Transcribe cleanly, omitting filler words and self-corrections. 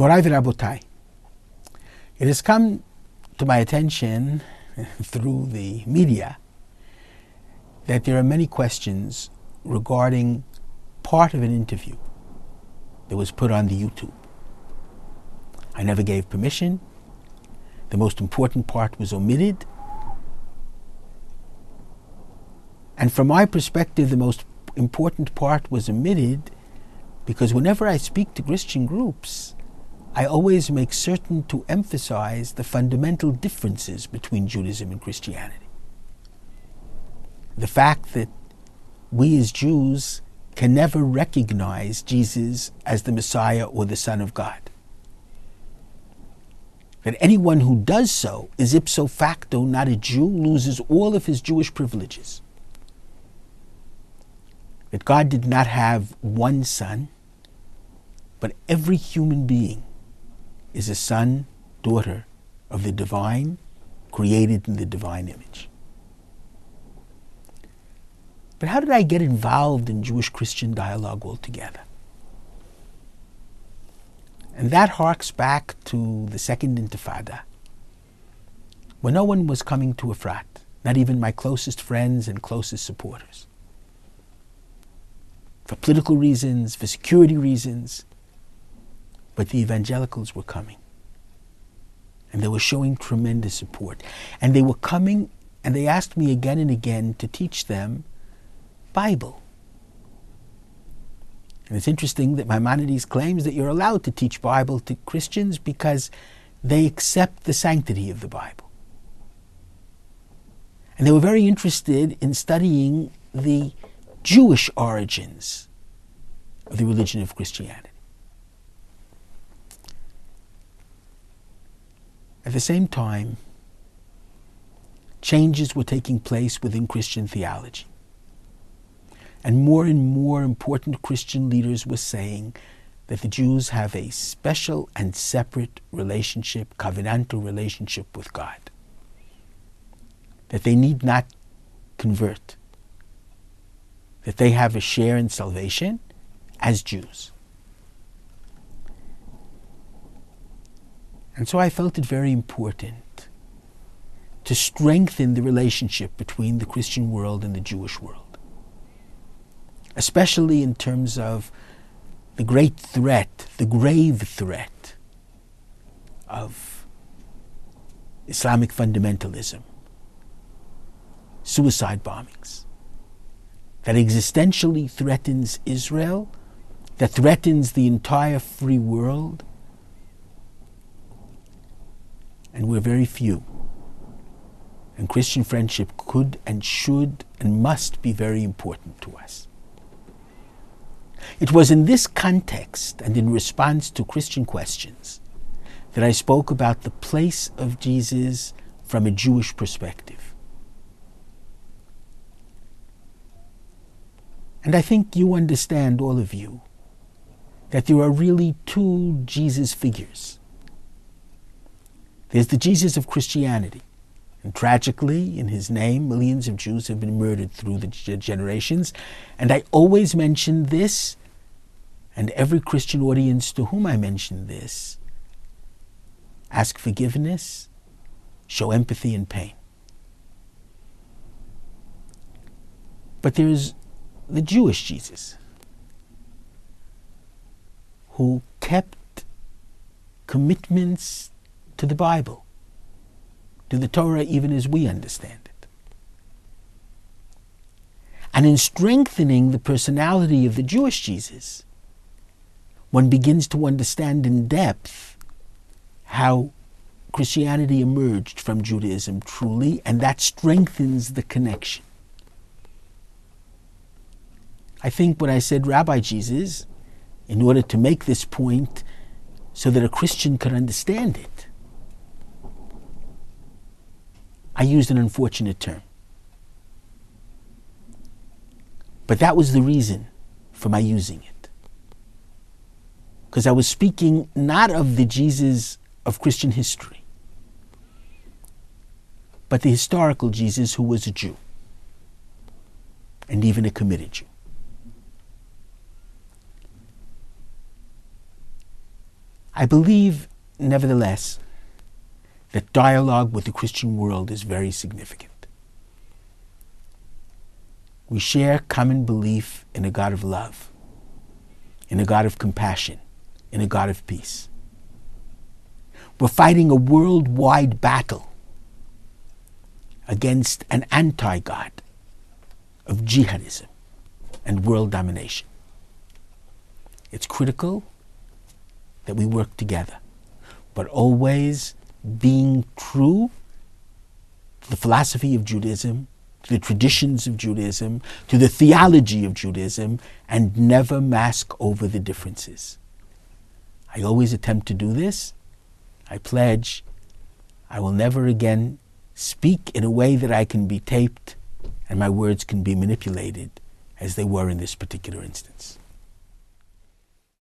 Morai v'Rabotai, it has come to my attention through the media that there are many questions regarding part of an interview that was put on the YouTube. I never gave permission. The most important part was omitted. And from my perspective, the most important part was omitted because whenever I speak to Christian groups, I always make certain to emphasize the fundamental differences between Judaism and Christianity. The fact that we as Jews can never recognize Jesus as the Messiah or the Son of God. That anyone who does so is ipso facto not a Jew, loses all of his Jewish privileges. That God did not have one son, but every human being is a son, daughter of the divine, created in the divine image. But how did I get involved in Jewish-Christian dialogue altogether? And that harks back to the Second Intifada, when no one was coming to Efrat, not even my closest friends and closest supporters. For political reasons, for security reasons, but the evangelicals were coming. And they were showing tremendous support. And they were coming, and they asked me again and again to teach them Bible. And it's interesting that Maimonides claims that you're allowed to teach Bible to Christians because they accept the sanctity of the Bible. And they were very interested in studying the Jewish origins of the religion of Christianity. At the same time, changes were taking place within Christian theology. And more important Christian leaders were saying that the Jews have a special and separate relationship, covenantal relationship with God. That they need not convert. That they have a share in salvation as Jews. And so I felt it very important to strengthen the relationship between the Christian world and the Jewish world, especially in terms of the great threat, the grave threat of Islamic fundamentalism, suicide bombings, that existentially threatens Israel, that threatens the entire free world. And we're very few. And Christian friendship could and should and must be very important to us. It was in this context and in response to Christian questions that I spoke about the place of Jesus from a Jewish perspective. And I think you understand, all of you, that there are really two Jesus figures. There's the Jesus of Christianity. And tragically, in his name, millions of Jews have been murdered through the generations. And I always mention this, and every Christian audience to whom I mention this, ask forgiveness, show empathy and pain. But there's the Jewish Jesus, who kept commitments to the Bible, to the Torah even as we understand it. And in strengthening the personality of the Jewish Jesus, one begins to understand in depth how Christianity emerged from Judaism truly, and that strengthens the connection. I think when I said Rabbi Jesus, in order to make this point so that a Christian could understand it, I used an unfortunate term. But that was the reason for my using it. Because I was speaking not of the Jesus of Christian history, but the historical Jesus who was a Jew, and even a committed Jew. I believe, nevertheless, that dialogue with the Christian world is very significant. We share common belief in a God of love, in a God of compassion, in a God of peace. We're fighting a worldwide battle against an anti-God of jihadism and world domination. It's critical that we work together, but always being true to the philosophy of Judaism, to the traditions of Judaism, to the theology of Judaism, and never mask over the differences. I always attempt to do this. I pledge I will never again speak in a way that I can be taped and my words can be manipulated as they were in this particular instance.